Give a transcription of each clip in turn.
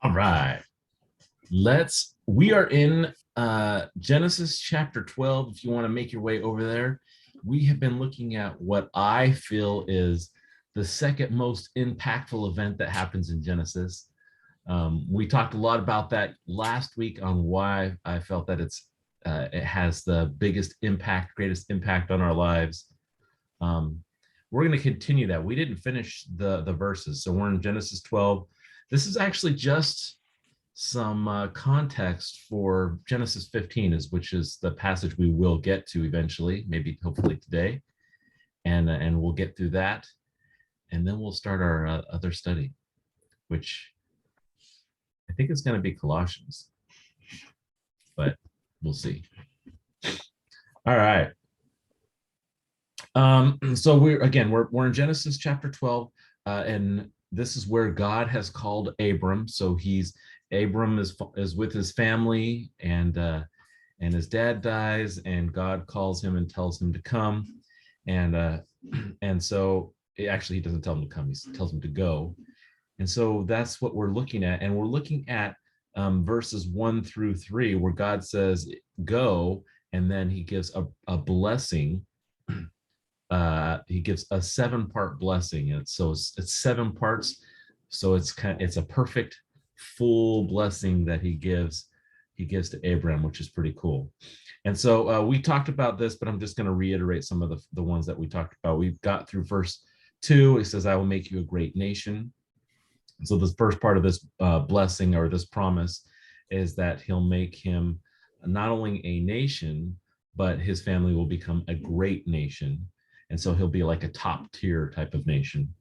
All right. We are in Genesis chapter 12. If you want to make your way over there, we have been looking at what I feel is the second most impactful event that happens in Genesis. We talked a lot about that last week on why I felt that it has the biggest impact, greatest impact on our lives. Um, we're going to continue that. We didn't finish the verses, so we're in Genesis 12. This is actually just some context for Genesis 15, which is the passage we will get to eventually, maybe hopefully today, and we'll get through that, and then we'll start our other study, which I think is going to be Colossians, but we'll see. All right. So we're in Genesis chapter 12, and this is where God has called Abram. So Abram is with his family, and his dad dies, and God calls him and tells him to come, and and so actually he doesn't tell him to come; he tells him to go, and so that's what we're looking at, and we're looking at verses 1 through 3, where God says go, and then he gives a blessing. He gives a 7-part blessing, and so it's 7 parts. So it's a perfect full blessing that he gives to Abram, which is pretty cool. And so we talked about this, but I'm just going to reiterate some of the ones that we talked about. We've got through verse 2. It says, I will make you a great nation. So the first part of this blessing, or this promise, is that he'll make him not only a nation, but his family will become a great nation. And so he'll be like a top tier type of nation.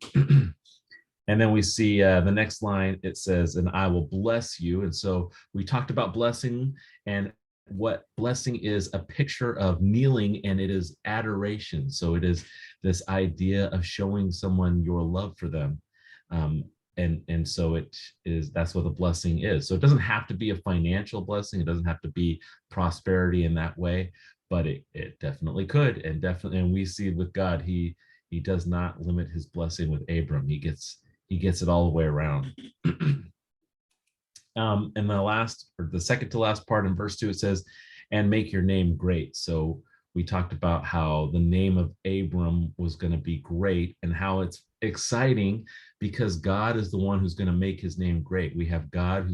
And then we see the next line, it says, and I will bless you. And so we talked about blessing, and what blessing is a picture of kneeling, and it is adoration. So it is this idea of showing someone your love for them. And so that's what a blessing is. So it doesn't have to be a financial blessing. It doesn't have to be prosperity in that way, but it definitely could. And we see with God, he does not limit his blessing with Abram. He gets it all the way around. And the second to last part in verse 2, it says, and make your name great. So we talked about how the name of Abram was going to be great, and how it's exciting because God is the one who's going to make his name great. We have God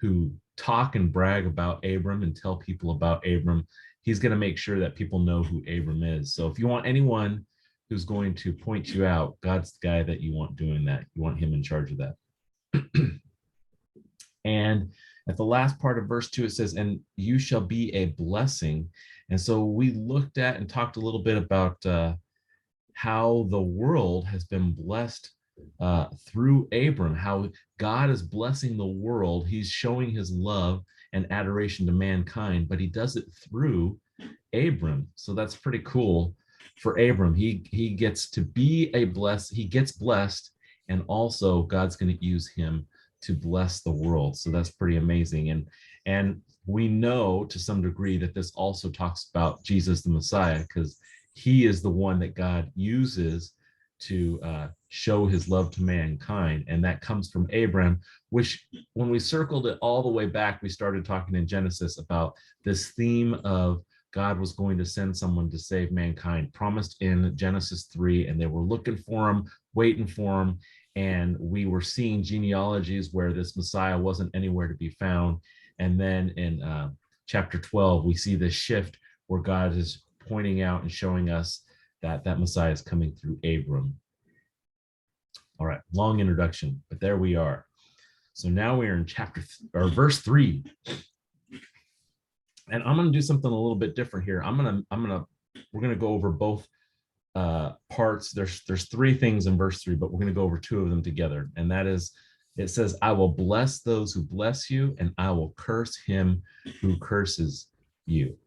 who talk and brag about Abram and tell people about Abram. He's going to make sure that people know who Abram is. So if you want anyone who's going to point you out, God's the guy that you want doing that. You want him in charge of that. And at the last part of verse 2, it says, and you shall be a blessing. And so we looked at and talked a little bit about how the world has been blessed through Abram, how God is blessing the world. He's showing his love and adoration to mankind, but he does it through Abram. So that's pretty cool for Abram. He gets to be he gets blessed, and also God's going to use him to bless the world. So that's pretty amazing. And we know to some degree that this also talks about Jesus the Messiah, because he is the one that God uses to show his love to mankind. And that comes from Abram, which when we circled it all the way back, we started talking in Genesis about this theme of God was going to send someone to save mankind, promised in Genesis 3, and they were looking for him, waiting for him. And we were seeing genealogies where this Messiah wasn't anywhere to be found. And then in chapter 12, we see this shift where God is pointing out and showing us that Messiah is coming through Abram. All right, long introduction, but there we are. So now we're in verse 3. And I'm going to do something a little bit different here. We're going to go over both parts. There's 3 things in verse 3, but we're going to go over 2 of them together. And that is, it says, I will bless those who bless you, and I will curse him who curses you.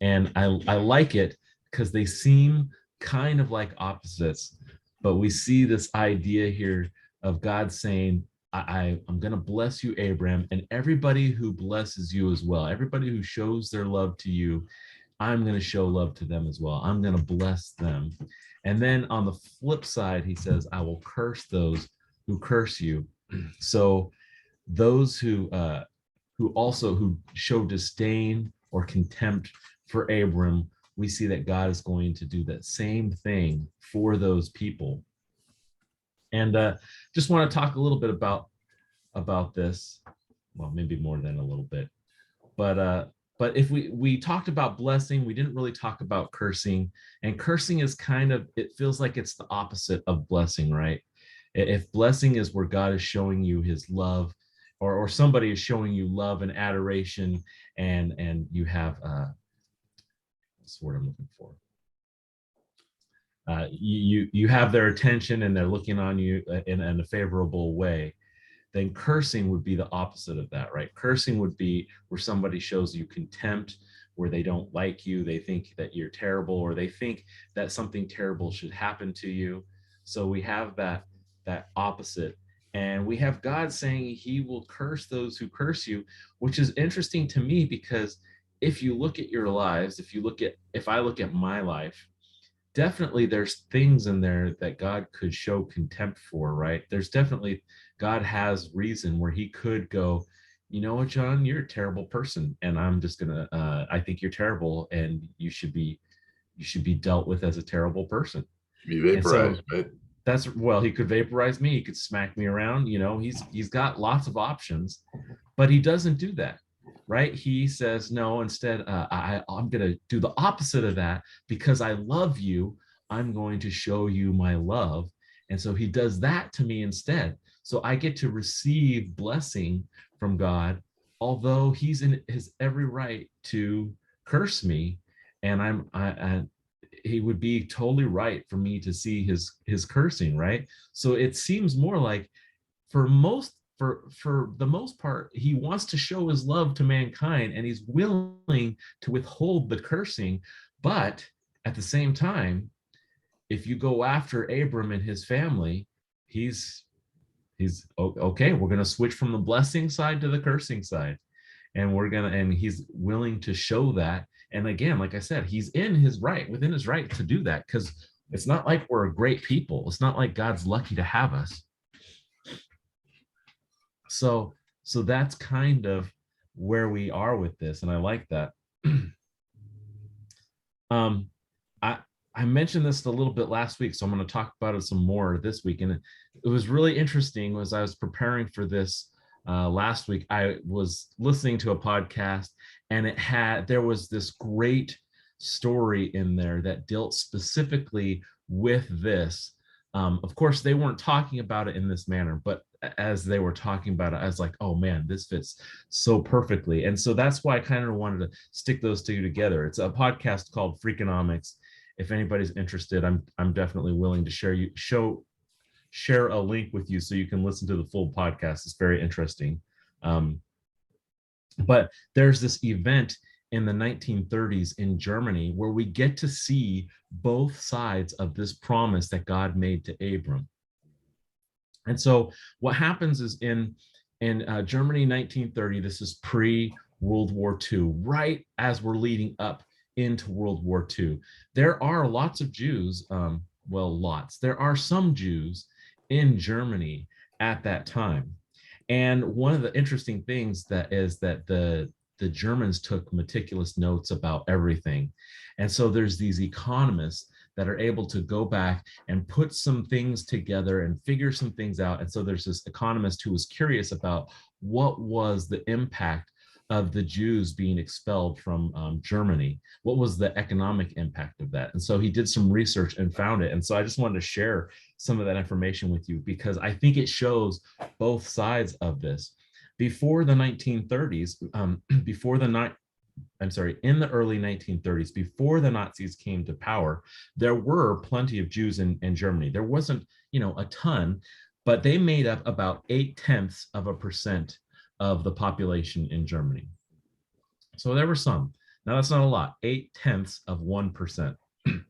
And I like it because they seem kind of like opposites, but we see this idea here of God saying, I'm going to bless you, Abram, and everybody who blesses you as well, everybody who shows their love to you, I'm going to show love to them as well. I'm going to bless them. And then on the flip side, he says, I will curse those who curse you. So those who show disdain or contempt for Abram, we see that God is going to do that same thing for those people. And just want to talk a little bit about this. Well, maybe more than a little bit, but if we talked about blessing, we didn't really talk about cursing. And cursing is kind of, it feels like it's the opposite of blessing, right? If blessing is where God is showing you his love, or somebody is showing you love and adoration, and you have what's the word I'm looking for? You have their attention and they're looking on you in a favorable way, then cursing would be the opposite of that, right? Cursing would be where somebody shows you contempt, where they don't like you, they think that you're terrible, or they think that something terrible should happen to you. So we have that opposite. And we have God saying he will curse those who curse you, which is interesting to me, because if you look at your lives, if I look at my life, definitely there's things in there that God could show contempt for, right? There's definitely, God has reason where he could go, you know what, John, you're a terrible person, and I'm just gonna I think you're terrible, and you should be dealt with as a terrible person. Be And so vaporized, right? that's, well, he could vaporize me, he could smack me around, he's got lots of options, but he doesn't do that, right? He says, no, instead, I'm going to do the opposite of that. Because I love you, I'm going to show you my love. And so he does that to me instead. So I get to receive blessing from God, although he's in his every right to curse me. And he would be totally right for me to see his cursing, right? So it seems more like, for the most part, he wants to show his love to mankind, and he's willing to withhold the cursing. But at the same time, if you go after Abram and his family, he's okay, we're going to switch from the blessing side to the cursing side, and he's willing to show that. And again, like I said, he's within his right to do that, because it's not like we're a great people, it's not like God's lucky to have us. So that's kind of where we are with this, and I like that. um I mentioned this a little bit last week, so I'm going to talk about it some more this week. And it was really interesting. As I was preparing for this last week, I was listening to a podcast, and there was this great story in there that dealt specifically with this. Of course, they weren't talking about it in this manner, but as they were talking about it, I was like, oh man, this fits so perfectly. And so that's why I kind of wanted to stick those two together. It's a podcast called Freakonomics. If anybody's interested, I'm definitely willing to share a link with you so you can listen to the full podcast. It's very interesting. But there's this event in the 1930s in Germany where we get to see both sides of this promise that God made to Abram. And so what happens is in Germany 1930, this is pre-World War II, right as we're leading up into World War II. There are lots of Jews, there are some Jews in Germany at that time. And one of the interesting things that is that the Germans took meticulous notes about everything. And so there's these economists that are able to go back and put some things together and figure some things out. And so there's this economist who was curious about what was the impact of the Jews being expelled from Germany. What was the economic impact of that? And so he did some research and found it. And so I just wanted to share some of that information with you, because I think it shows both sides of this. Before the 1930s, in the early 1930s, before the Nazis came to power, there were plenty of Jews in Germany. There wasn't, a ton, but they made up about 0.8% of the population in Germany. So there were some. Now that's not a lot. 0.8%.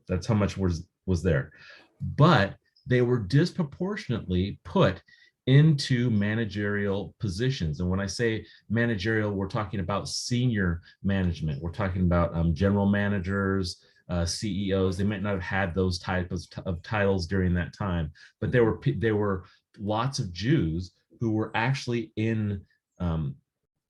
That's how much was there. But they were disproportionately put into managerial positions. And when I say managerial, we're talking about senior management. We're talking about general managers, CEOs. They might not have had those types of titles during that time, but there were lots of Jews who were actually in um,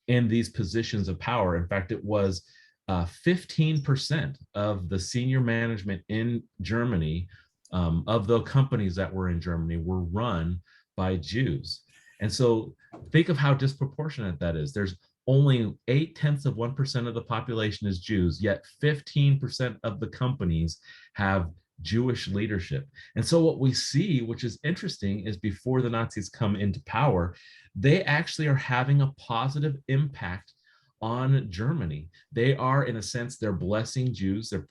in these positions of power. In fact, it was 15% of the senior management in Germany, of the companies that were in Germany, were run by Jews. And so think of how disproportionate that is. There's only 0.8% of the population is Jews, yet 15% of the companies have Jewish leadership. And so what we see, which is interesting, is before the Nazis come into power, they actually are having a positive impact on Germany. They are, in a sense, they're blessing Jews. They're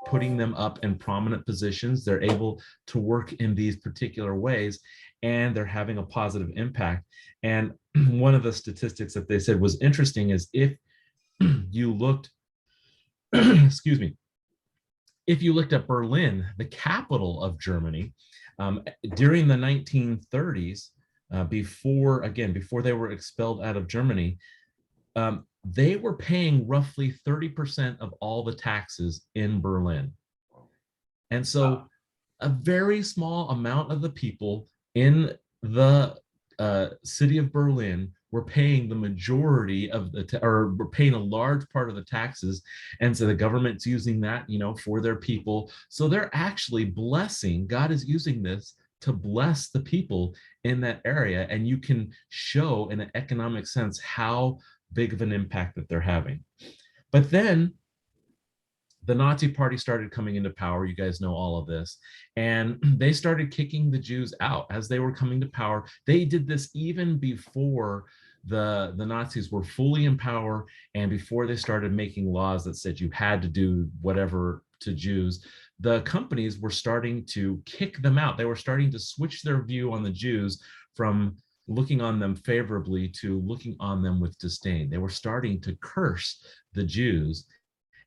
putting them up in prominent positions. They're able to work in these particular ways, and they're having a positive impact. And one of the statistics that they said was interesting is if you looked, excuse me, if you looked at Berlin, the capital of Germany, during the 1930s, before they were expelled out of Germany, they were paying roughly 30% of all the taxes in Berlin. And so a very small amount of the people in the city of Berlin were paying the majority of or were paying a large part of the taxes. And so the government's using that, for their people. So they're actually blessing, God is using this to bless the people in that area. And you can show in an economic sense how big of an impact that they're having. But then the Nazi party started coming into power. You guys know all of this. And they started kicking the Jews out as they were coming to power. They did this even before the Nazis were fully in power and before they started making laws that said you had to do whatever to Jews. The companies were starting to kick them out. They were starting to switch their view on the Jews from looking on them favorably to looking on them with disdain. They were starting to curse the Jews,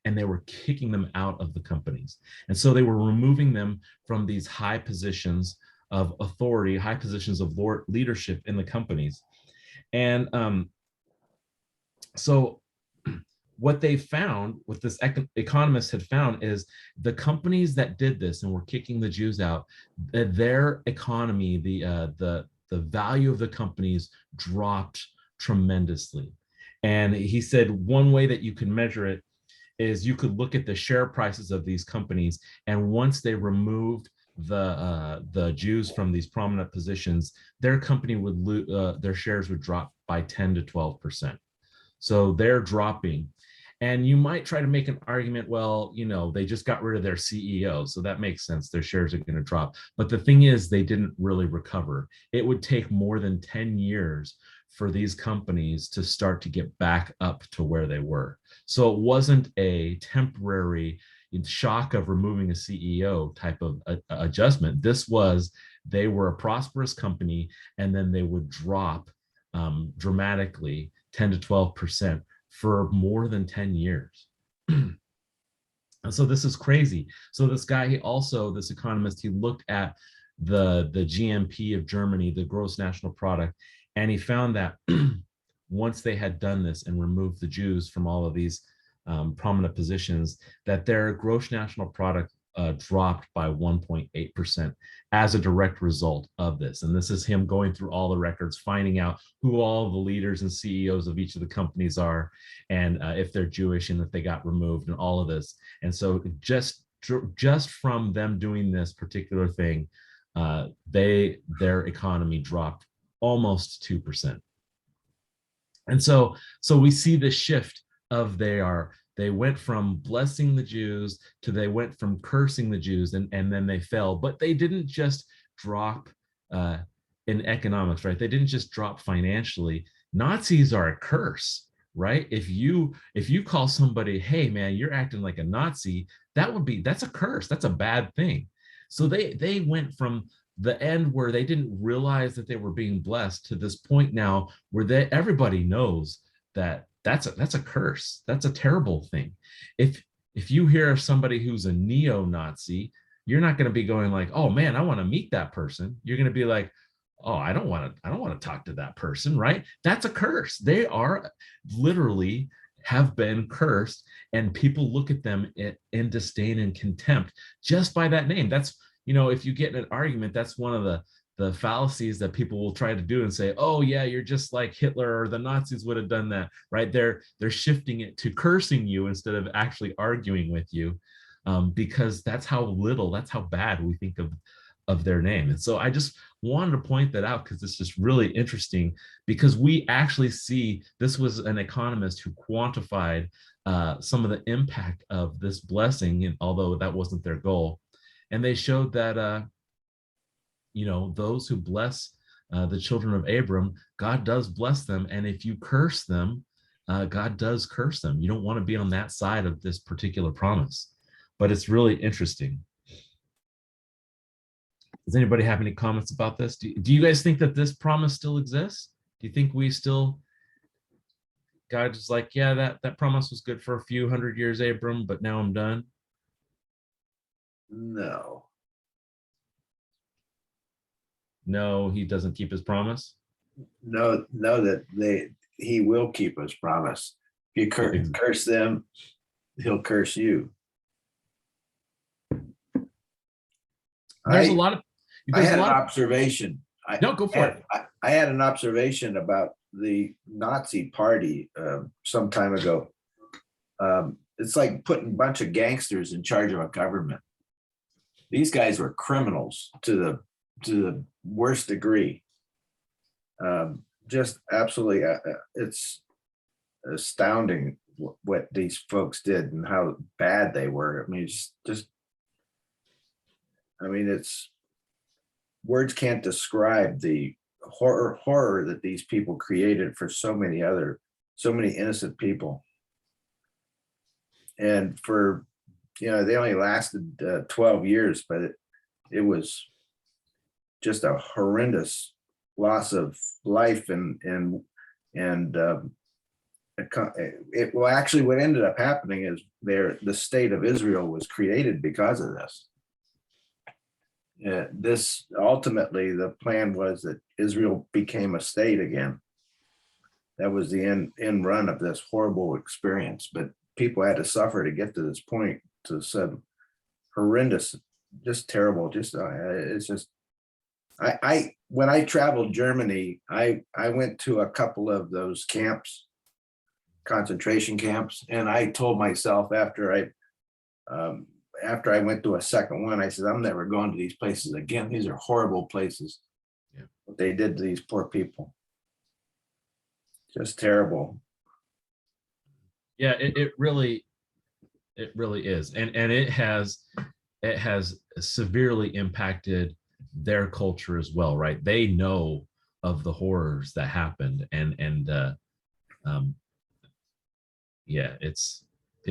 and they were kicking them out of the companies. And so they were removing them from these high positions of authority, high positions of leadership in the companies. And so what they found, what this economist had found, is the companies that did this and were kicking the Jews out, their economy, the value of the companies dropped tremendously. And he said one way that you can measure it is you could look at the share prices of these companies, and once they removed the Jews from these prominent positions, their company would their shares would drop by 10 to 12%. So they're dropping. And you might try to make an argument, well, they just got rid of their CEO, so that makes sense. Their shares are going to drop. But the thing is, they didn't really recover. It would take more than 10 years for these companies to start to get back up to where they were. So it wasn't a temporary shock of removing a CEO type of adjustment. This was, they were a prosperous company, and then they would drop dramatically 10 to 12% for more than 10 years. And so this is crazy. So this guy, this economist, he looked at the GNP of Germany, the gross national product, and he found that once they had done this and removed the Jews from all of these prominent positions, that their gross national product dropped by 1.8% as a direct result of this. And this is him going through all the records, finding out who all the leaders and CEOs of each of the companies are, and if they're Jewish and if they got removed and all of this. And so just from them doing this particular thing, their economy dropped almost 2%. And so we see this shift of they went from blessing the Jews to they went from cursing the Jews, and then they fell. But they didn't just drop in economics, right? They didn't just drop financially. Nazis are a curse, right? If you call somebody, hey man, you're acting like a Nazi, that's a curse. That's a bad thing. So they went from the end where they didn't realize that they were being blessed to this point now where everybody knows that that's a curse. That's a terrible thing. If you hear of somebody who's a neo-Nazi, you're not going to be going like, oh man, I want to meet that person. You're going to be like, oh, I don't want to talk to that person, right? That's a curse. They are literally have been cursed, and people look at them in disdain and contempt just by that name. That's, if you get in an argument, that's one of the fallacies that people will try to do and say, oh yeah, you're just like Hitler or the Nazis would have done that, right? They're shifting it to cursing you instead of actually arguing with you, because that's how bad we think of their name. And so I just wanted to point that out because it's just really interesting, because we actually see this was an economist who quantified some of the impact of this blessing, and although that wasn't their goal. And they showed that those who bless the children of Abram, God does bless them. And if you curse them, God does curse them. You don't want to be on that side of this particular promise. But it's really interesting. Does anybody have any comments about this? Do you guys think that this promise still exists? Do you think God's like, yeah, that promise was good for a few hundred years, Abram, but now I'm done? No. No, he doesn't keep his promise. No, that he will keep his promise. If you curse them, he'll curse you. There's a lot of. I had an observation. No, go for it. I had an observation about the Nazi party some time ago. It's like putting a bunch of gangsters in charge of a government. These guys were criminals to the worst degree. Just absolutely, it's astounding what these folks did and how bad they were. I mean, it's words can't describe the horror that these people created for so many innocent people. And for, they only lasted 12 years, but it was just a horrendous loss of life and actually what ended up happening is the state of Israel was created because of this. This ultimately, the plan was that Israel became a state again. That was the end run of this horrible experience, but people had to suffer to get to this point, to some horrendous, just terrible, it's just, when I traveled Germany, I went to a couple of those camps, concentration camps, and I told myself after I went to a second one, I said, I'm never going to these places again. These are horrible places. Yeah. What they did to these poor people. Just terrible. Yeah, it really is. And it has severely impacted their culture as well, right? They know of the horrors that happened, and it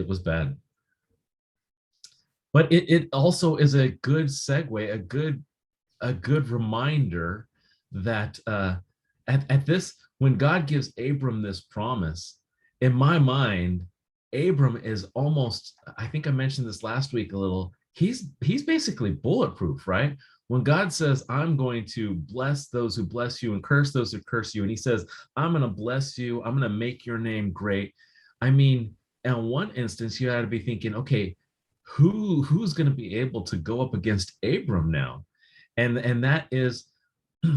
was bad. But it also is a good segue, a good reminder that at this, when God gives Abram this promise, in my mind, Abram is almost, I think I mentioned this last week a little, he's basically bulletproof, right? When God says, I'm going to bless those who bless you and curse those who curse you, and he says, I'm going to bless you, I'm going to make your name great. I mean, in one instance, you had to be thinking, okay, who's going to be able to go up against Abram now? And that is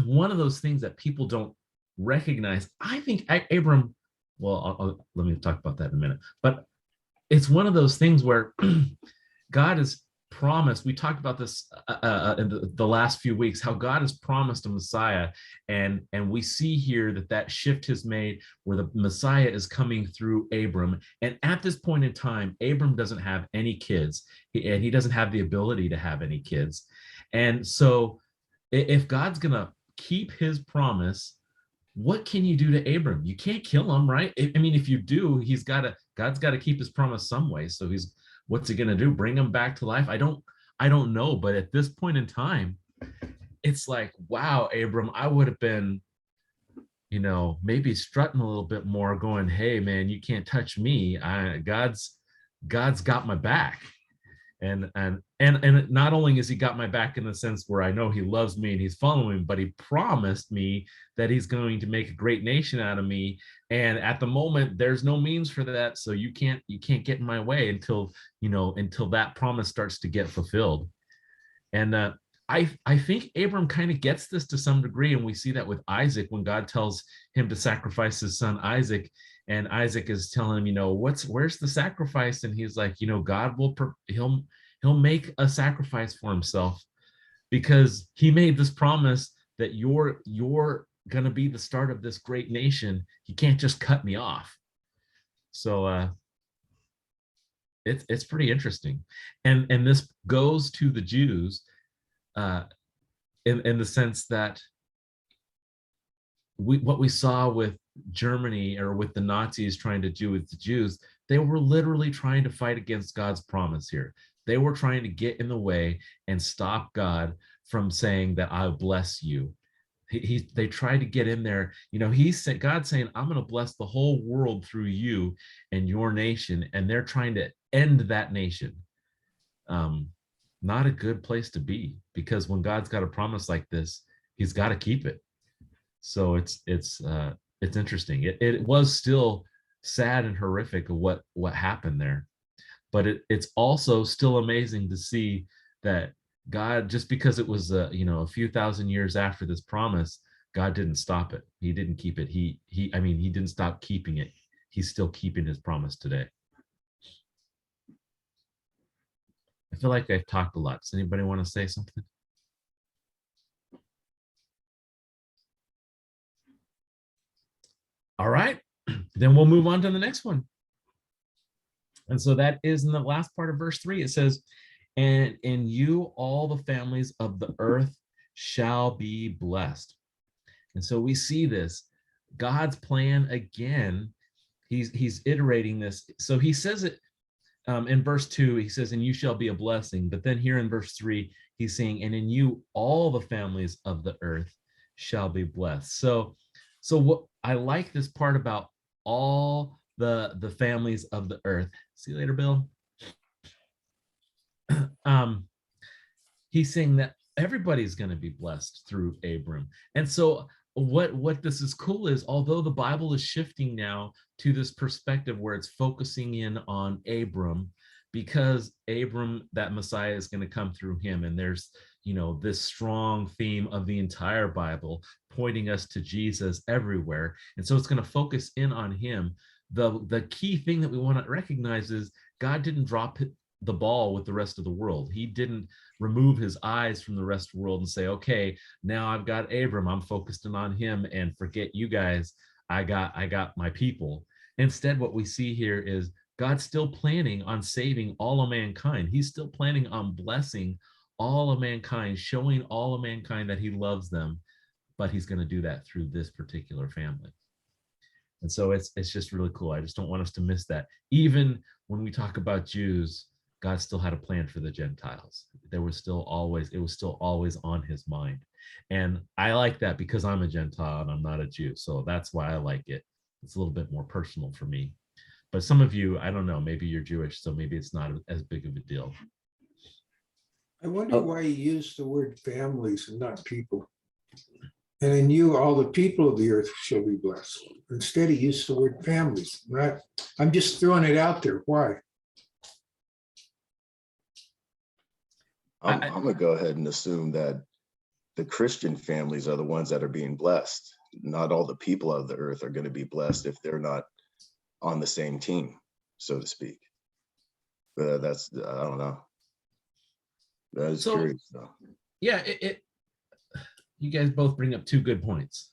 one of those things that people don't recognize. I think Abram, well, let me talk about that in a minute, but it's one of those things where God has promised, we talked about this in the last few weeks, how God has promised a Messiah, and we see here that shift has made where the Messiah is coming through Abram. And at this point in time, Abram doesn't have any kids, and he doesn't have the ability to have any kids. And so if God's gonna keep his promise, what can you do to Abram? You can't kill him, right? I mean, if you do, God's got to keep his promise some way. So what's he going to do? Bring him back to life? I don't know. But at this point in time, it's like, wow, Abram, I would have been, maybe strutting a little bit more, going, hey man, you can't touch me. God's got my back. And not only has he got my back in the sense where I know he loves me and he's following me, but he promised me that he's going to make a great nation out of me. And at the moment, there's no means for that. So you can't get in my way until that promise starts to get fulfilled. And I think Abram kind of gets this to some degree, and we see that with Isaac when God tells him to sacrifice his son Isaac, and Isaac is telling him, where's the sacrifice, and he's like, God will he'll make a sacrifice for himself because he made this promise that you're going to be the start of this great nation. He can't just cut me off. So it's pretty interesting, and this goes to the Jews in the sense that what we saw with Germany or with the Nazis trying to do with the Jews, they were literally trying to fight against God's promise here. They were trying to get in the way and stop God from saying that I'll bless you. They tried to get in there. He said, God saying, I'm going to bless the whole world through you and your nation. And they're trying to end that nation. Not a good place to be, because when God's got a promise like this, he's got to keep it. So it's interesting. It was still sad and horrific of what happened there, but it's also still amazing to see that God, just because it was a few thousand years after this promise, God didn't stop it. He didn't keep it. He didn't stop keeping it. He's still keeping his promise today. I feel like I've talked a lot. Does anybody want to say something? All right, then we'll move on to the next one. And so that is in the last part of verse 3. It says, and in you all the families of the earth shall be blessed. And so we see this, God's plan again. He's iterating this. So he says it in verse 2, he says, and you shall be a blessing. But then here in verse 3, he's saying, and in you all the families of the earth shall be blessed. So what I like this part about all the families of the earth. See you later, Bill. He's saying that everybody's going to be blessed through Abram. And so what this is cool is, although the Bible is shifting now to this perspective where it's focusing in on Abram, because Abram, that Messiah is going to come through him. And there's, this strong theme of the entire Bible pointing us to Jesus everywhere. And so it's going to focus in on him. The key thing that we want to recognize is God didn't drop the ball with the rest of the world. He didn't remove his eyes from the rest of the world and say, okay, now I've got Abram, I'm focused in on him, and forget you guys, I got my people. Instead, what we see here is God's still planning on saving all of mankind. He's still planning on blessing all of mankind, showing all of mankind that he loves them, but he's going to do that through this particular family. And so it's just really cool. I just don't want us to miss that. Even when we talk about Jews, God still had a plan for the Gentiles. It was still always on his mind. And I like that because I'm a Gentile and I'm not a Jew. So that's why I like it. It's a little bit more personal for me. But some of you, I don't know, maybe you're Jewish, so maybe it's not as big of a deal. I wonder why he used the word families and not people. And in you, all the people of the earth shall be blessed. Instead, he used the word families. I'm just throwing it out there. Why? I'm going to go ahead and assume that the Christian families are the ones that are being blessed. Not all the people of the earth are going to be blessed if they're not on the same team, so to speak. That's, I don't know. That is curious, though. Yeah, you guys both bring up two good points.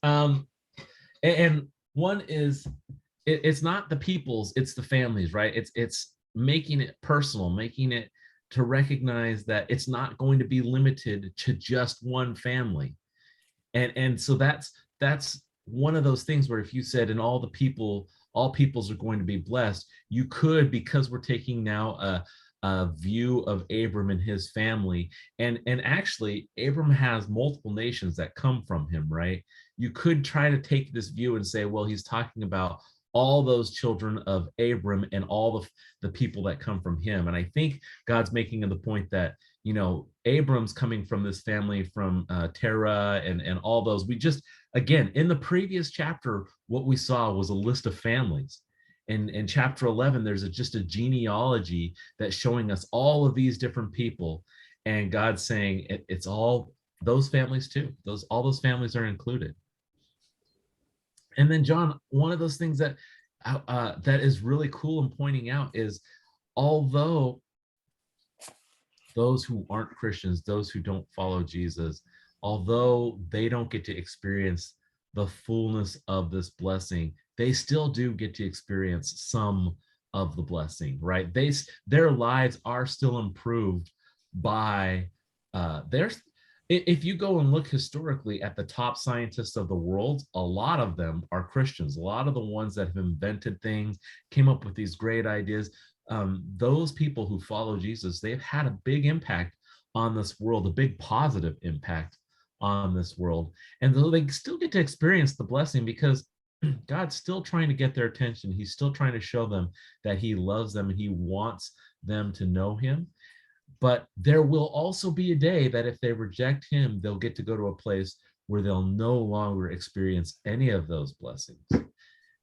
And one is, it's not the peoples, it's the families, right? It's making it personal, making it to recognize that it's not going to be limited to just one family. And so that's one of those things where if you said, and all peoples are going to be blessed, you could, because we're taking now a view of Abram and his family, and actually Abram has multiple nations that come from him, right? You could try to take this view and say, well, he's talking about all those children of Abram and all the people that come from him. And I think God's making the point that, Abram's coming from this family from Terah and all those. We just, again, in the previous chapter, what we saw was a list of families. In chapter 11, there's just a genealogy that's showing us all of these different people. And God's saying it's all those families too. All those families are included. And then John, one of those things that that is really cool in pointing out is, although those who aren't Christians, those who don't follow Jesus, although they don't get to experience the fullness of this blessing, they still do get to experience some of the blessing, right? Their lives are still improved by their. If you go and look historically at the top scientists of the world, a lot of them are Christians. A lot of the ones that have invented things, came up with these great ideas, those people who follow Jesus, they've had a big impact on this world, a big positive impact on this world. And though they still get to experience the blessing because God's still trying to get their attention. He's still trying to show them that he loves them and he wants them to know him. But there will also be a day that if they reject him, they'll get to go to a place where they'll no longer experience any of those blessings.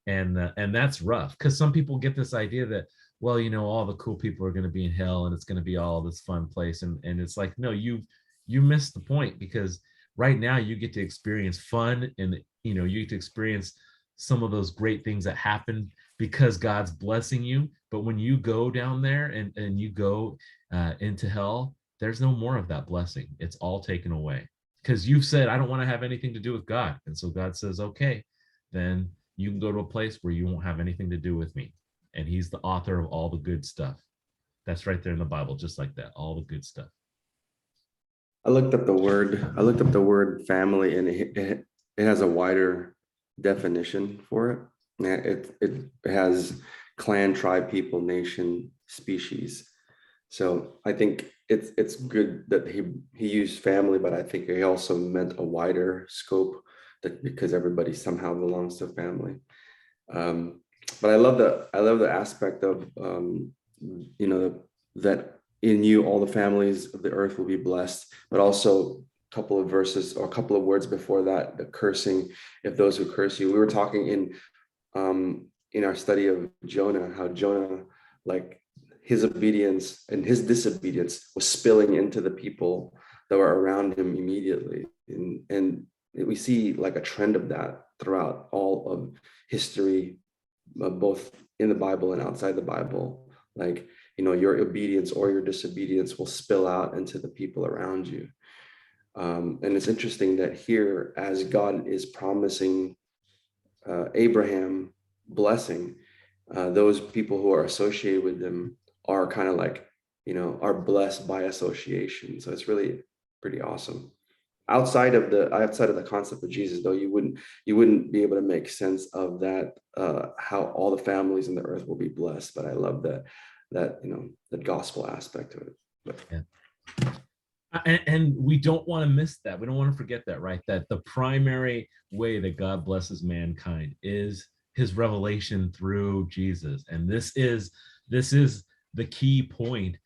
And that's rough, because some people get this idea that, well, you know, all the cool people are going to be in hell and it's going to be all this fun place. And it's like, no, you missed the point, because right now you get to experience fun, and, you know, you get to experience some of those great things that happen because God's blessing you. But when you go down there and you go into hell, there's no more of that blessing. It's all taken away because you've said, I don't want to have anything to do with God. And so God says, okay, then you can go to a place where you won't have anything to do with me. And he's the author of all the good stuff. That's right there in the Bible, just like that, all the good stuff. I looked up the word family, and it has a wider definition for it. It has clan, tribe, people, nation, species. So I think it's good that he used family, but I think he also meant a wider scope, that because everybody somehow belongs to a family. But I love the aspect of you know, that in you all the families of the earth will be blessed, but also a couple of verses or a couple of words before that, the cursing, if those who curse you. We were talking in our study of Jonah, how Jonah, like, his obedience and his disobedience was spilling into the people that were around him immediately. And we see like a trend of that throughout all of history, both in the Bible and outside the Bible. Like, you know, your obedience or your disobedience will spill out into the people around you. And it's interesting that here, as God is promising Abraham blessing, those people who are associated with them are kind of like, you know, are blessed by association. So it's really pretty awesome. Outside of the concept of Jesus, though, you wouldn't be able to make sense of that, how all the families in the earth will be blessed. But I love that you know, the gospel aspect of it. But, yeah. And we don't want to miss that. We don't want to forget that, right? That the primary way that God blesses mankind is his revelation through Jesus. And this is the key point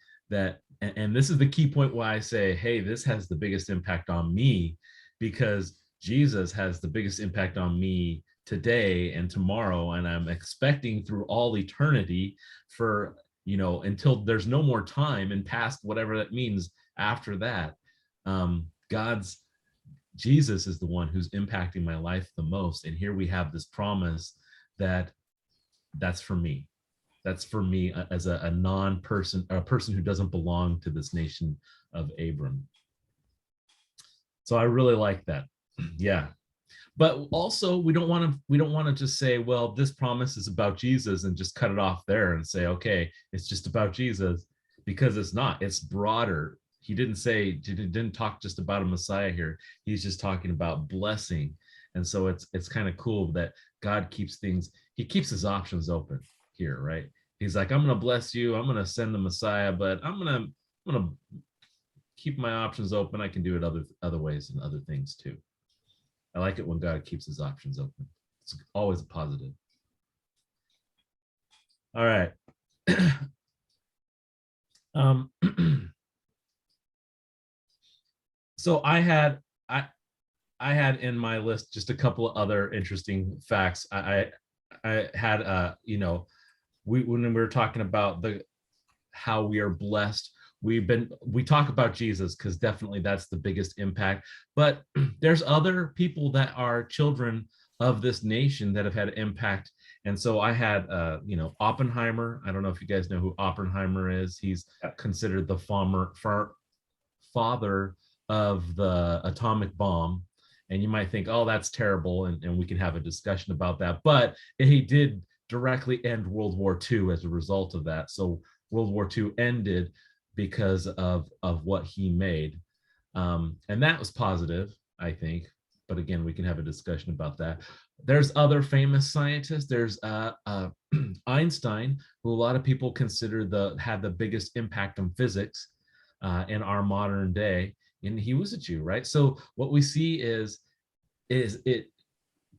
and this is the key point why I say, hey, this has the biggest impact on me, because Jesus has the biggest impact on me today and tomorrow. And I'm expecting through all eternity, for, you know, until there's no more time and past whatever that means after that. Jesus is the one who's impacting my life the most. And here we have this promise that's for me. That's for me as a non-person, a person who doesn't belong to this nation of Abram. So I really like that. Yeah. But also we don't want to just say, well, this promise is about Jesus and just cut it off there and say, okay, it's just about Jesus, because it's not. It's broader. He didn't talk just about a Messiah here. He's just talking about blessing. And so it's kind of cool that God keeps his options open here, right? He's like, I'm going to bless you. I'm going to send the Messiah, but I'm going to keep my options open. I can do it other ways and other things too. I like it when God keeps his options open. It's always a positive. All right. So I had in my list just a couple of other interesting facts. I had you know, when we were talking about how we are blessed we talk about Jesus because definitely that's the biggest impact, but there's other people that are children of this nation that have had impact. And so I had Oppenheimer. I don't know if you guys know who Oppenheimer is. He's considered the father of the atomic bomb. And you might think, oh, that's terrible, and we can have a discussion about that, but he did directly end World War II as a result of that. So World War II ended because of what he made. And that was positive, I think. But again, we can have a discussion about that. There's other famous scientists. There's Einstein, who a lot of people consider had the biggest impact on physics in our modern day. And he was a Jew, right? So what we see is it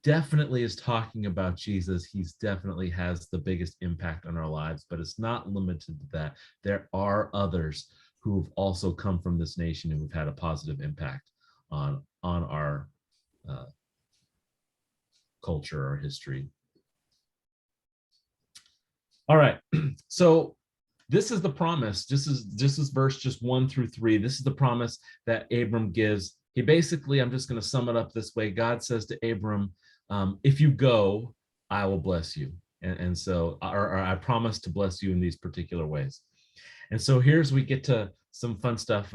definitely is talking about Jesus. He's definitely has the biggest impact on our lives, but it's not limited to that. There are others who've also come from this nation and who've had a positive impact on our culture or history. All right, so this is the promise. This is verse just 1-3. This is the promise that Abram gives. He basically, I'm just going to sum it up this way. God says to Abram, if you go, I will bless you. And so, or I promise to bless you in these particular ways. And so we get to some fun stuff.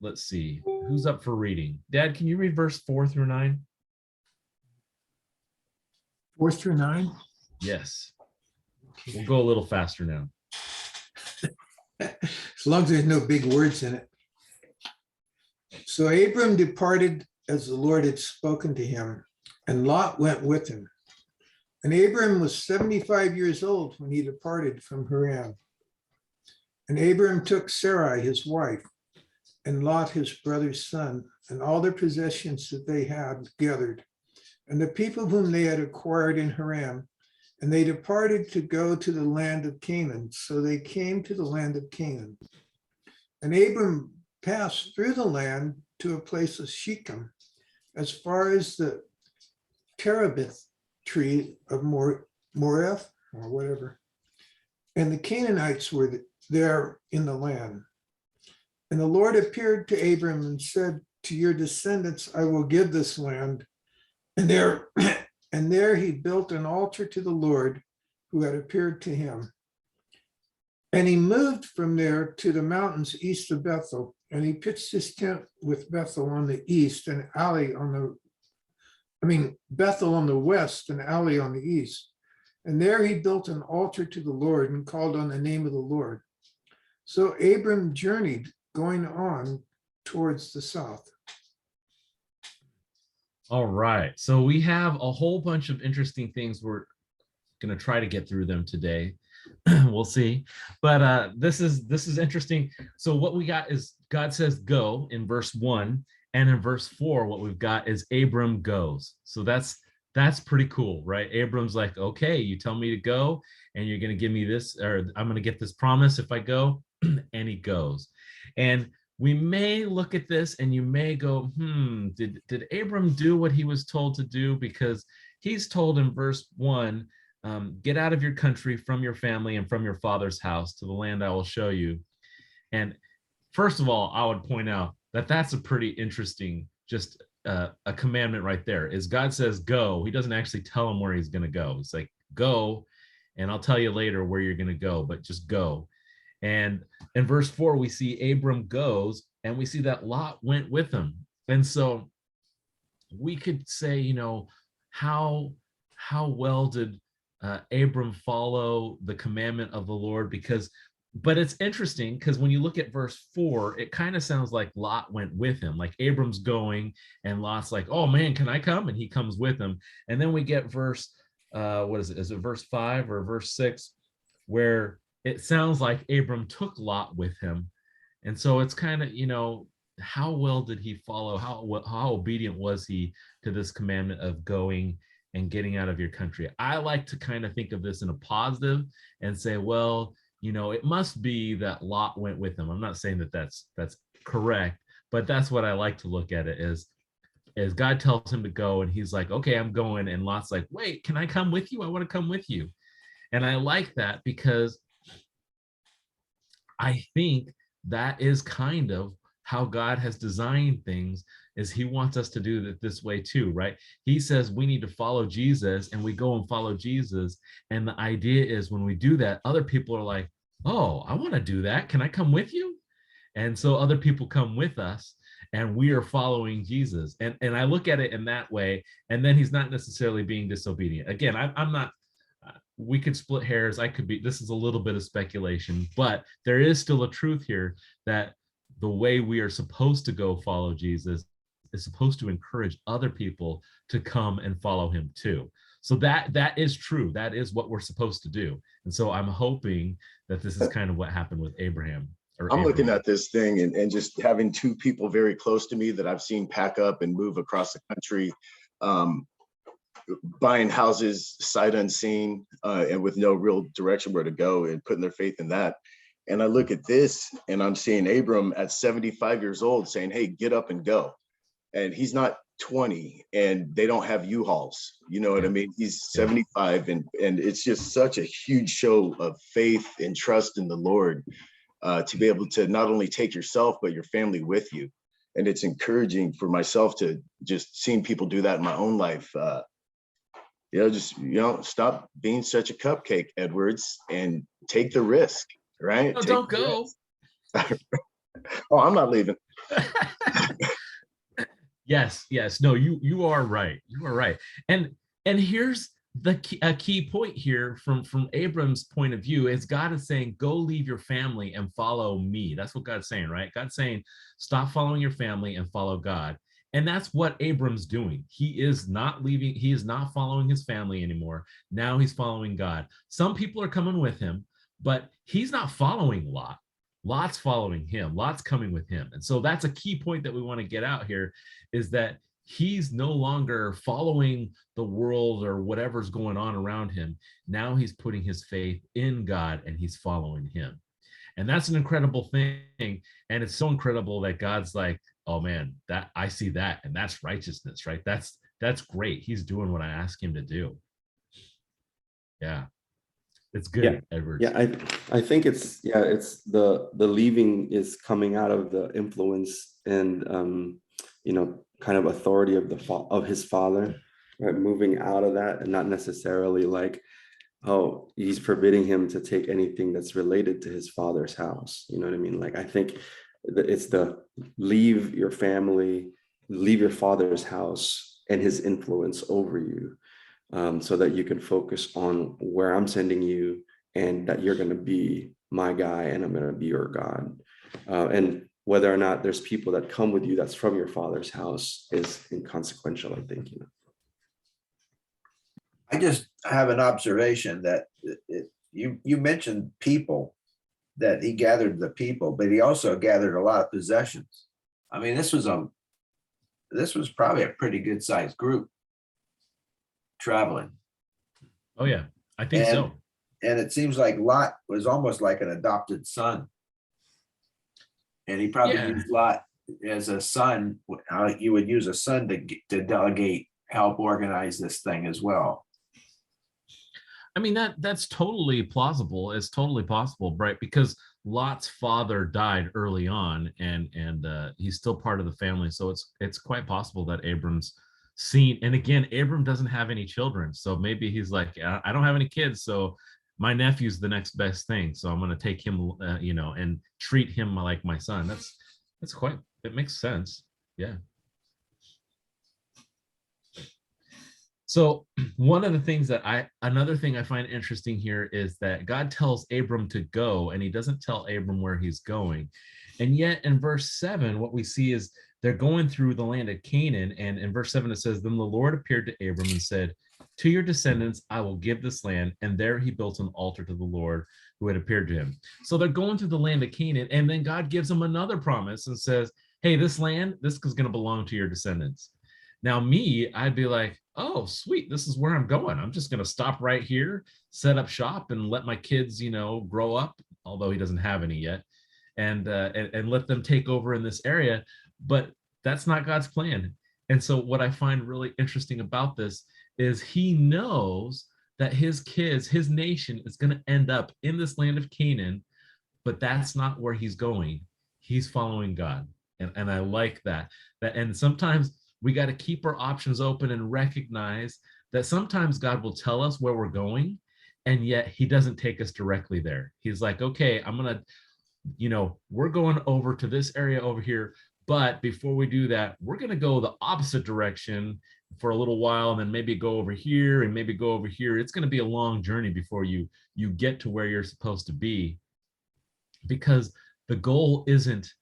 Let's see, who's up for reading? Dad, can you read verse 4-9? 4-9? Yes. We'll go a little faster now. As long as there's no big words in it. So Abram departed as the Lord had spoken to him, and Lot went with him. And Abram was 75 years old when he departed from Haran. And Abram took Sarai, his wife, and Lot, his brother's son, and all their possessions that they had gathered, and the people whom they had acquired in Haran, and they departed to go to the land of Canaan. So they came to the land of Canaan. And Abram passed through the land to a place of Shechem, as far as the terebinth tree of Moreth, or whatever. And the Canaanites were there in the land. And the Lord appeared to Abram and said, to your descendants, I will give this land. And there he built an altar to the Lord who had appeared to him. And he moved from there to the mountains east of Bethel, and he pitched his tent with Bethel on the east and Bethel on the west and Alley on the east. And there he built an altar to the Lord and called on the name of the Lord. So Abram journeyed, going on towards the south. All right, so we have a whole bunch of interesting things. We're going to try to get through them today. We'll see, but this is interesting. So what we got is God says go in verse 1, and in verse 4 what we've got is Abram goes. So that's pretty cool, right? Abram's like, okay, you tell me to go and you're going to give me this, or I'm going to get this promise if I go. And he goes. And we may look at this and you may go, did Abram do what he was told to do? Because he's told in verse 1, get out of your country, from your family, and from your father's house to the land I will show you. And first of all, I would point out that that's a pretty interesting, just a commandment right there. Is God says go. He doesn't actually tell him where he's going to go. It's like, go, and I'll tell you later where you're going to go, but just go. And in verse 4, we see Abram goes, and we see that Lot went with him. And so we could say, how well did Abram follow the commandment of the Lord? But it's interesting because when you look at verse 4, it kind of sounds like Lot went with him. Like Abram's going and Lot's like, oh man, can I come? And he comes with him. And then we get verse, what is it? Is it verse 5 or verse 6, where it sounds like Abram took Lot with him. And so it's kind of, how well did he follow? How obedient was he to this commandment of going and getting out of your country? I like to kind of think of this in a positive and say, well, it must be that Lot went with him. I'm not saying that that's correct, but that's what I like to look at it as God tells him to go and he's like, okay, I'm going. And Lot's like, wait, can I come with you? I want to come with you. And I like that because I think that is kind of how God has designed things, is he wants us to do it this way too, right? He says we need to follow Jesus, and we go and follow Jesus. And the idea is when we do that, other people are like, oh, I want to do that. Can I come with you? And so other people come with us, and we are following Jesus. And I look at it in that way. And then he's not necessarily being disobedient. Again, I'm not, we could split hairs. I could be, this is a little bit of speculation, but there is still a truth here that the way we are supposed to go follow Jesus is supposed to encourage other people to come and follow him too. So that is true. That is what we're supposed to do. And so I'm hoping that this is kind of what happened with Abraham. I'm looking at this thing and just having two people very close to me that I've seen pack up and move across the country, buying houses sight unseen, and with no real direction where to go, and putting their faith in that. And I look at this and I'm seeing Abram at 75 years old saying, hey, get up and go. And he's not 20, and they don't have U-Hauls. You know what I mean? He's 75, and it's just such a huge show of faith and trust in the Lord, to be able to not only take yourself, but your family with you. And it's encouraging for myself to just seeing people do that in my own life. Stop being such a cupcake, Edwards, and take the risk, right? No, don't go. Oh, I'm not leaving. Yes. No, you are right. You are right. And here's a key point here from Abram's point of view is God is saying, go leave your family and follow me. That's what God's saying, right? God's saying, stop following your family and follow God. And that's what Abram's doing. He is not leaving. He is not following his family anymore. Now he's following God. Some people are coming with him, but he's not following Lot. Lot's following him. Lot's coming with him. And so that's a key point that we want to get out here, is that he's no longer following the world or whatever's going on around him. Now he's putting his faith in God and he's following him. And that's an incredible thing. And it's so incredible that God's like, oh man, that I see that. And that's righteousness, right? That's great. He's doing what I asked him to do. Yeah. It's good, Yeah. Edwards. Yeah, I think it's the leaving is coming out of the influence and kind of authority of his father, right? Moving out of that, and not necessarily like, oh, he's forbidding him to take anything that's related to his father's house. You know what I mean? Like, I think it's the leave your family, leave your father's house and his influence over you, so that you can focus on where I'm sending you, and that you're going to be my guy and I'm going to be your God. And whether or not there's people that come with you that's from your father's house is inconsequential, I think. I just have an observation that you mentioned people, that he gathered the people, but he also gathered a lot of possessions. I mean, this was probably a pretty good sized group traveling. Oh yeah, I think so. And it seems like Lot was almost like an adopted son. And he probably used Lot as a son. How you would use a son to delegate, help organize this thing as well. I mean, that's totally plausible. It's totally possible, right? Because Lot's father died early on, and he's still part of the family. So it's quite possible that Abram's seen. And again, Abram doesn't have any children, so maybe he's like, I don't have any kids, so my nephew's the next best thing. So I'm going to take him, and treat him like my son. That's quite. It makes sense. Yeah. So one of the things another thing I find interesting here is that God tells Abram to go, and he doesn't tell Abram where he's going. And yet in verse 7, what we see is they're going through the land of Canaan. And in verse 7, it says, then the Lord appeared to Abram and said, to your descendants, I will give this land. And there he built an altar to the Lord who had appeared to him. So they're going through the land of Canaan. And then God gives them another promise and says, hey, this land, this is going to belong to your descendants. Now I'd be like, oh, sweet, this is where I'm going. I'm just going to stop right here, set up shop, and let my kids, grow up, although he doesn't have any yet, and let them take over in this area. But that's not God's plan. And so what I find really interesting about this is he knows that his kids, his nation is going to end up in this land of Canaan, but that's not where he's going. he's following God. And I like that. And sometimes we got to keep our options open and recognize that sometimes God will tell us where we're going, and yet he doesn't take us directly there. He's like, okay, I'm going to, we're going over to this area over here. But before we do that, we're going to go the opposite direction for a little while, and then maybe go over here and maybe go over here. It's going to be a long journey before you get to where you're supposed to be, because the goal isn't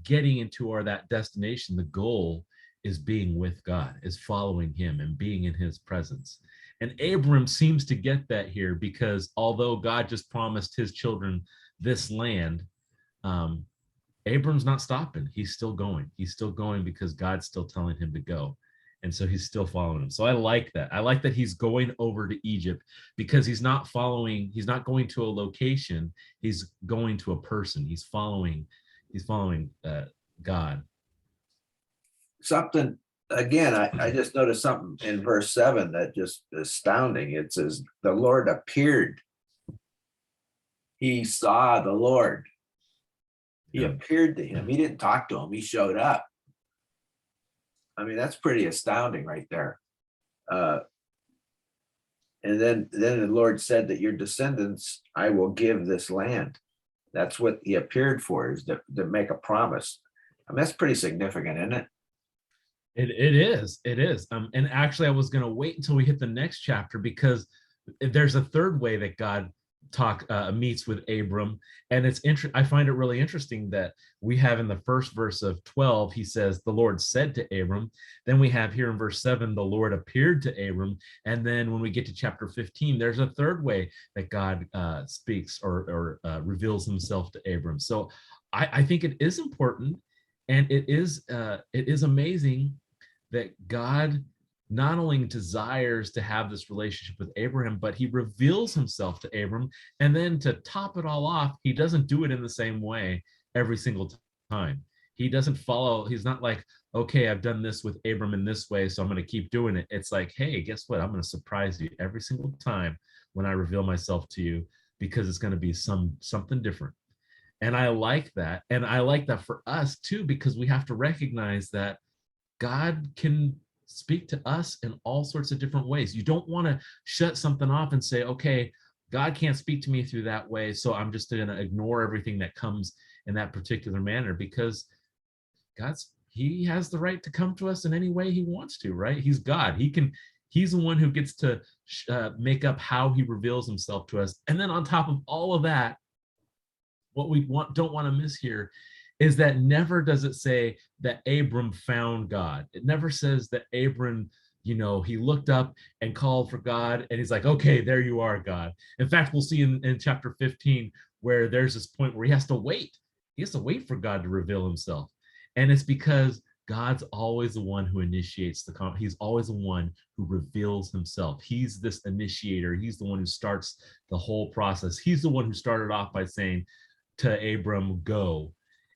getting into that destination. The goal is being with God, is following him and being in his presence. And Abram seems to get that here, because although God just promised his children this land, Abram's not stopping. He's still going. He's still going because God's still telling him to go. And so he's still following him. So I like that. I like that he's going over to Egypt, because he's not going to a location. He's going to a person. He's following God. Something, again, I just noticed something in verse 7 that just astounding. It says, the Lord appeared. He saw the Lord. He appeared to him. He didn't talk to him. He showed up. I mean, that's pretty astounding right there. And then the Lord said that your descendants, I will give this land. That's what he appeared for, is to make a promise. I mean, that's pretty significant, isn't it? It is. And actually, I was going to wait until we hit the next chapter, because there's a third way that God meets with Abram, and I find it really interesting that we have in the first verse of 12, he says, the Lord said to Abram. Then we have here in verse 7, the Lord appeared to Abram. And then when we get to chapter 15, there's a third way that God speaks or reveals himself to Abram. So I think it is important, and it is amazing that God not only desires to have this relationship with Abraham, but he reveals himself to Abram. And then to top it all off, he doesn't do it in the same way every single time. He doesn't follow. He's not like, okay, I've done this with Abram in this way, so I'm going to keep doing it. It's like, hey, guess what? I'm going to surprise you every single time when I reveal myself to you, because it's going to be something different. And I like that. And I like that for us too, because we have to recognize that God can speak to us in all sorts of different ways. You don't want to shut something off and say, okay, God can't speak to me through that way, so I'm just going to ignore everything that comes in that particular manner, because he has the right to come to us in any way he wants to, right? He's God. He's the one who gets to make up how he reveals himself to us. And then on top of all of that, what we don't want to miss here is that never does it say that Abram found God. It never says that Abram, he looked up and called for God, and he's like, okay, there you are, God. In fact, we'll see in chapter 15 where there's this point where he has to wait. He has to wait for God to reveal himself. And it's because God's always the one who initiates he's always the one who reveals himself. He's this initiator. He's the one who starts the whole process. He's the one who started off by saying to Abram, go,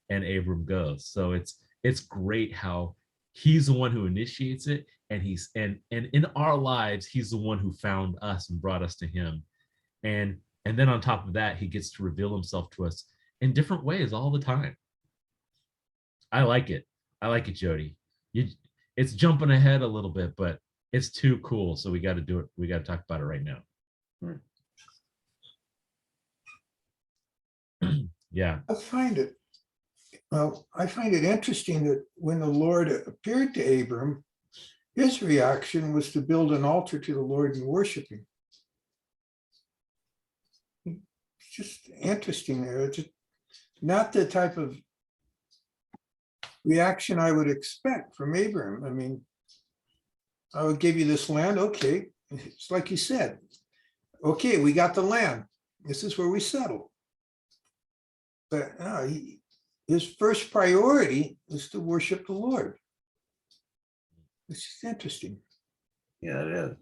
and Abram goes. So it's great how he's the one who initiates it, and and in our lives, he's the one who found us and brought us to him. And then on top of that, he gets to reveal himself to us in different ways all the time. I like it, Jody. It's jumping ahead a little bit, but it's too cool. So we got to do it. We got to talk about it right now. Yeah. I find it interesting that when the Lord appeared to Abram, his reaction was to build an altar to the Lord and worship him. It's just interesting there. It's not the type of reaction I would expect from Abram. I mean, I would give you this land. Okay. It's like you said, okay, we got the land. This is where we settle. But his first priority is to worship the Lord. It's just interesting. Yeah, it is.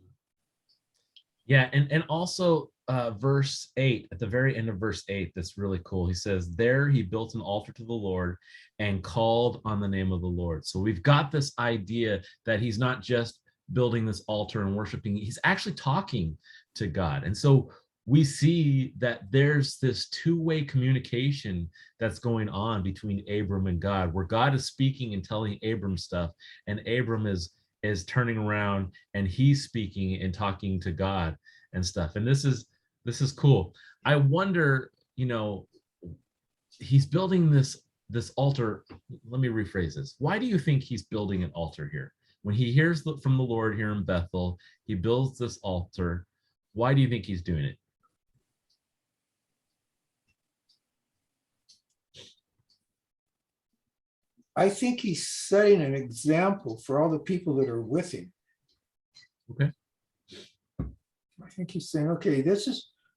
Yeah, and also verse 8, at the very end of verse 8, that's really cool. He says, there he built an altar to the Lord and called on the name of the Lord. So we've got this idea that he's not just building this altar and worshiping, he's actually talking to God. And so we see that there's this two-way communication that's going on between Abram and God, where God is speaking and telling Abram stuff, and Abram is turning around and he's speaking and talking to God and stuff. And this is cool. I wonder, he's building this altar. Let me rephrase this. Why do you think he's building an altar here? When he hears from the Lord here in Bethel, he builds this altar. Why do you think he's doing it? I think he's setting an example for all the people that are with him. Okay. I think he's saying, okay,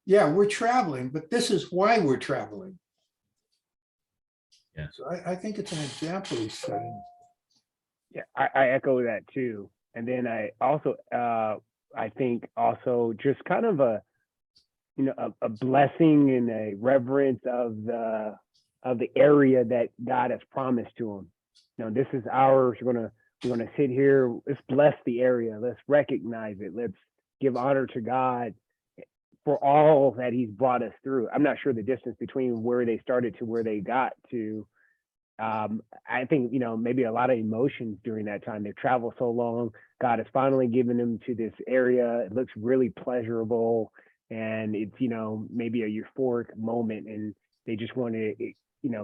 we're traveling, but this is why we're traveling. Yeah. So I think it's an example he's setting. Yeah, I echo that too. And then I also, I think also just kind of a blessing and a reverence of the area that God has promised to him. This is ours. We're gonna sit here. Let's bless the area. Let's recognize it. Let's give honor to God for all that he's brought us through. I'm not sure the distance between where they started to where they got to. I think, maybe a lot of emotions during that time. They've traveled so long. God has finally given them to this area. It looks really pleasurable. And it's, maybe a euphoric moment. And they just want to,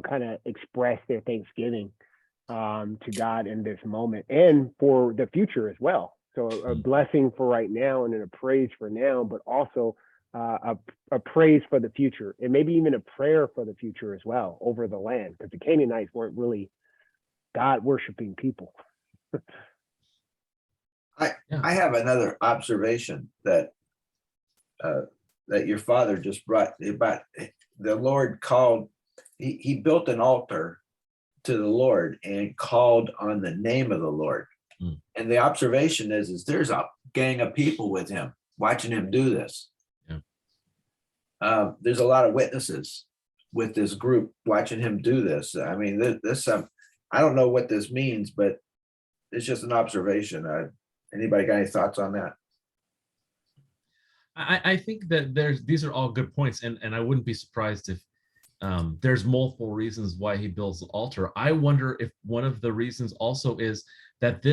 kind of express their thanksgiving to God in this moment and for the future as well. So a blessing for right now and then a praise for now, but also a praise for the future, and maybe even a prayer for the future as well over the land, because the Canaanites weren't really God worshiping people. I have another observation that your father just brought about. The Lord called, he built an altar to the Lord and called on the name of the Lord. And the observation is there's a gang of people with him watching him do this. There's a lot of witnesses with this group watching him do this. I mean, this I don't know what this means, but it's just an observation. Anybody got any thoughts on that? I think that these are all good points, and I wouldn't be surprised if there's multiple reasons why he builds the altar. I wonder if one of the reasons also is that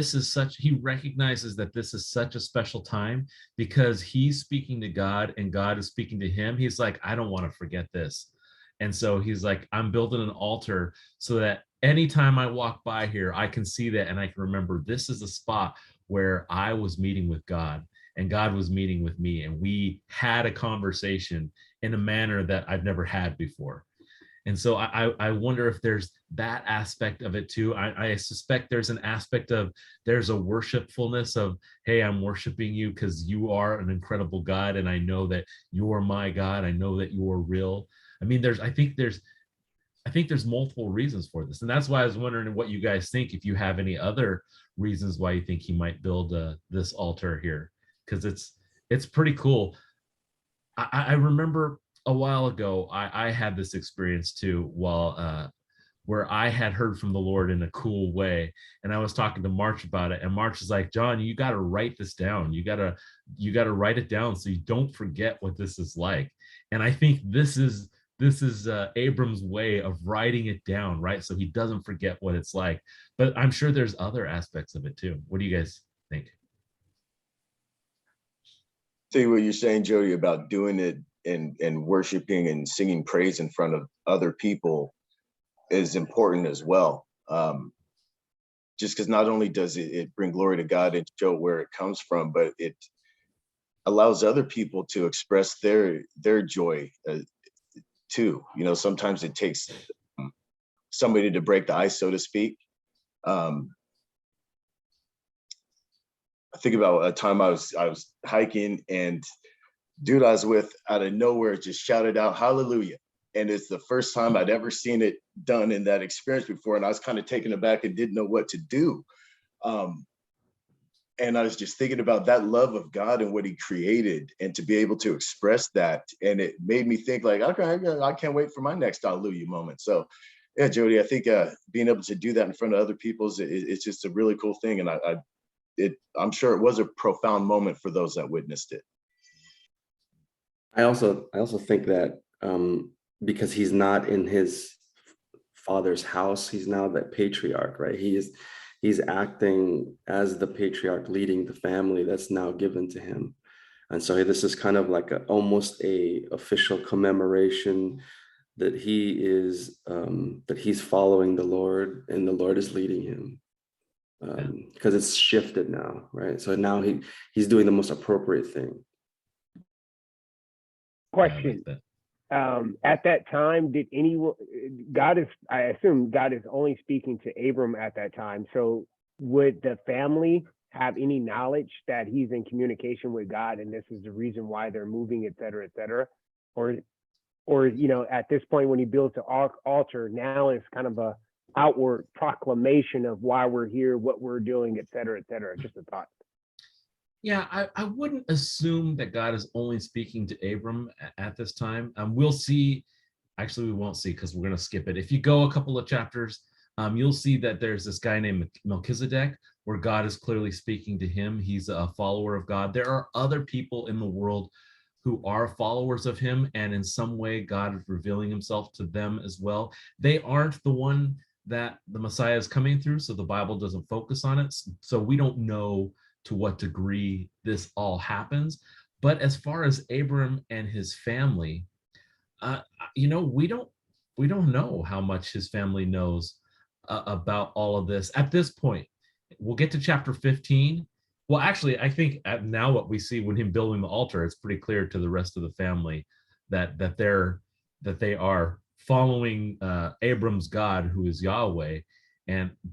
he recognizes that this is such a special time because he's speaking to God and God is speaking to him. He's like, I don't want to forget this. And so he's like, I'm building an altar so that anytime I walk by here, I can see that and I can remember this is a spot where I was meeting with God and God was meeting with me. And we had a conversation in a manner that I've never had before. And so I wonder if there's that aspect of it too. I suspect there's an aspect of, there's a worshipfulness of, hey, I'm worshiping you because you are an incredible God. And I know that you're my God. I know that you're real. I mean, I think there's multiple reasons for this. And that's why I was wondering what you guys think, if you have any other reasons why you think he might build this altar here, because it's pretty cool. I remember a while ago, I had this experience too, where I had heard from the Lord in a cool way. And I was talking to March about it. And March is like, John, you got to write this down. You got to write it down so you don't forget what this is like. And I think this is Abram's way of writing it down, right? So he doesn't forget what it's like. But I'm sure there's other aspects of it too. What do you guys think? See what you're saying, Jody, about doing it and worshiping and singing praise in front of other people is important as well. Just because not only does it bring glory to God and show where it comes from, but it allows other people to express their joy too. Sometimes it takes somebody to break the ice, so to speak. I think about a time I was hiking, and dude I was with out of nowhere just shouted out hallelujah. And it's the first time I'd ever seen it done in that experience before. And I was kind of taken aback and didn't know what to do. And I was just thinking about that love of God and what he created, and to be able to express that. And it made me think like, okay, I can't wait for my next hallelujah moment. So yeah, Jody, I think being able to do that in front of other people it's just a really cool thing. And I'm sure it was a profound moment for those that witnessed it. I also think that because he's not in his father's house, he's now the patriarch, right? He's acting as the patriarch, leading the family that's now given to him. And so this is kind of like almost a official commemoration that that he's following the Lord and the Lord is leading him. Because it's shifted now, right? So now he's doing the most appropriate thing. Question. At that time, did anyone, I assume God is only speaking to Abram at that time. So would the family have any knowledge that he's in communication with God and this is the reason why they're moving, et cetera, et cetera? Or at this point when he builds the altar, now it's kind of a outward proclamation of why we're here, what we're doing, et cetera, et cetera. Just a thought. Yeah, I wouldn't assume that God is only speaking to Abram at this time. We'll see. Actually, we won't see because we're going to skip it. If you go a couple of chapters, you'll see that there's this guy named Melchizedek, where God is clearly speaking to him. He's a follower of God. There are other people in the world who are followers of him, and in some way, God is revealing himself to them as well. They aren't the one that the Messiah is coming through, so the Bible doesn't focus on it. So we don't know to what degree this all happens. But as far as Abram and his family, we don't know how much his family knows about all of this at this point. We'll get to chapter 15. Well, actually, I think now what we see when him building the altar, it's pretty clear to the rest of the family that they are following Abram's God, who is Yahweh.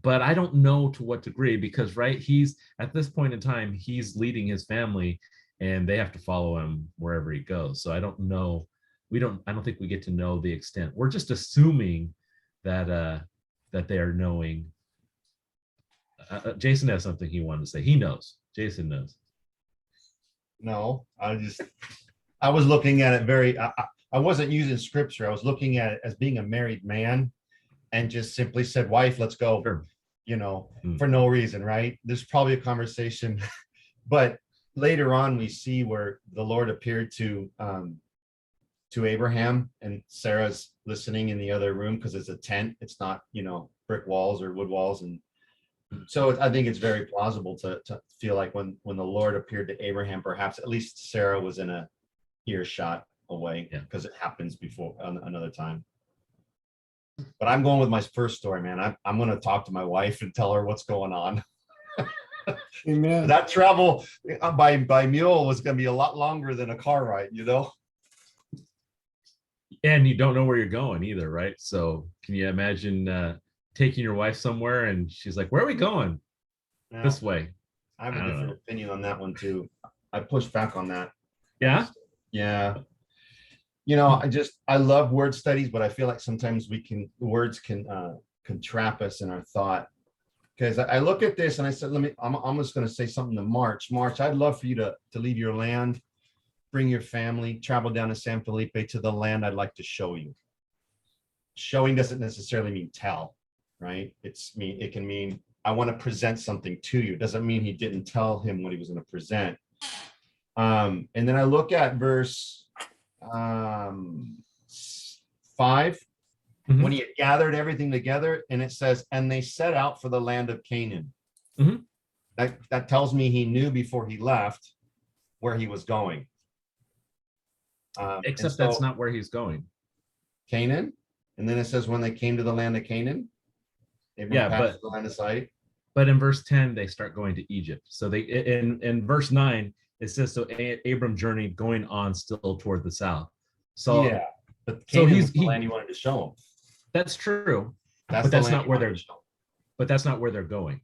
But I don't know to what degree, because he's at this point in time, he's leading his family and they have to follow him wherever he goes. So I don't know. I don't think we get to know the extent. We're just assuming that they are knowing. Jason has something he wanted to say. He knows. Jason knows. No, I was looking at it I wasn't using scripture. I was looking at it as being a married man and just simply said, wife, let's go, Sure. For no reason, right? There's probably a conversation, but later on we see where the Lord appeared to Abraham, and Sarah's listening in the other room because it's a tent. It's not, brick walls or wood walls. And so I think it's very plausible to feel like when the Lord appeared to Abraham, perhaps at least Sarah was in a earshot away, because it happens before another time. But I'm going with my first story, man. I'm going to talk to my wife and tell her what's going on. Amen. That travel by mule was going to be a lot longer than a car ride, And you don't know where you're going either, right? So can you imagine taking your wife somewhere and she's like, where are we going? Now, This way. I have a different opinion on that one too. I pushed back on that. Yeah. Yeah. I love word studies, but I feel like sometimes words can trap us in our thought. Because I look at this and I said, I'm just going to say something to March. March, I'd love for you to leave your land, bring your family, travel down to San Felipe to the land I'd like to show you. Showing doesn't necessarily mean tell, right? It can mean I want to present something to you. It doesn't mean he didn't tell him what he was going to present. And then I look at verse 5, when he had gathered everything together, and it says, and they set out for the land of Canaan. That tells me he knew before he left where he was going. Except that's not where he's going. Canaan. And then it says when they came to the land of Canaan, but the land of sight. But in verse 10, they start going to Egypt. So they in verse 9, it says, so Abram journeyed going on still toward the south. So yeah, but Canaan was the land you wanted to show him. That's true. That's not where they're. But that's not where they're going.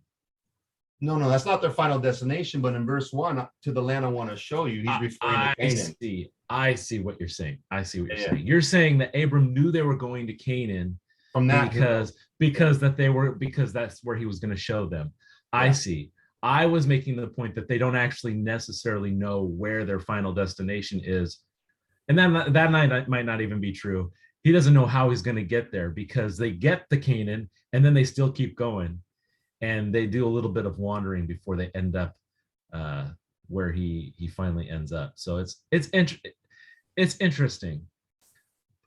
No, that's not their final destination. But in verse 1, to the land I want to show you, he's referring to Canaan. I see what you're saying. Saying. You're saying that Abram knew they were going to Canaan from that because that's where he was going to show them. Yeah. I see. I was making the point that they don't actually necessarily know where their final destination is. And that might not even be true. He doesn't know how he's going to get there, because they get to Canaan and then they still keep going, and they do a little bit of wandering before they end up where he finally ends up. So it's it's interesting.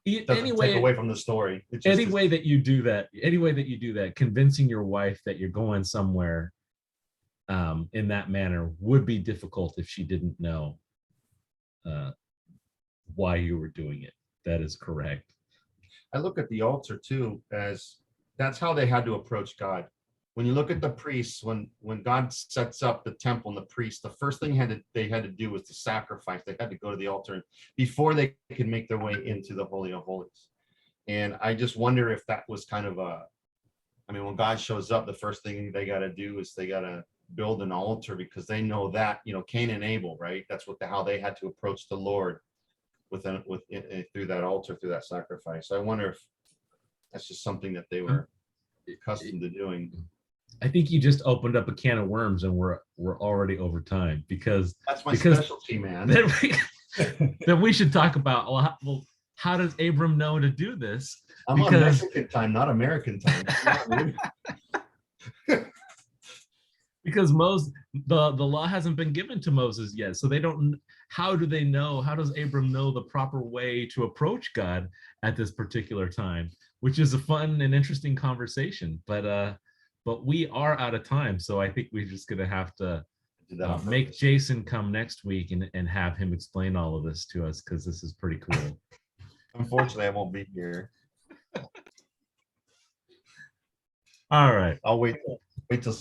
Doesn't take away from the story. It just Any is- way that you do that, convincing your wife that you're going somewhere in that manner would be difficult if she didn't know why you were doing it. That is correct. I look at the altar too as that's how they had to approach God. When you look at the priests, when God sets up the temple and the priests, the first thing they had to do was to sacrifice. They had to go to the altar before they could make their way into the Holy of Holies. And I just wonder if that was kind of when God shows up, the first thing they got to do is they got to build an altar, because they know that, Cain and Abel, right? That's how they had to approach the Lord through that altar, through that sacrifice. So I wonder if that's just something that they were accustomed to doing. I think you just opened up a can of worms, and we're already over time, because That's my specialty, man. then we should talk about, well, how does Abram know to do this? I'm on Mexican time, not American time. Because the law hasn't been given to Moses yet, so they don't. How do they know? How does Abram know the proper way to approach God at this particular time? Which is a fun and interesting conversation, but we are out of time, so I think we're just gonna have to make Jason come next week and have him explain all of this to us, because this is pretty cool. Unfortunately, I won't be here. All right. I'll wait till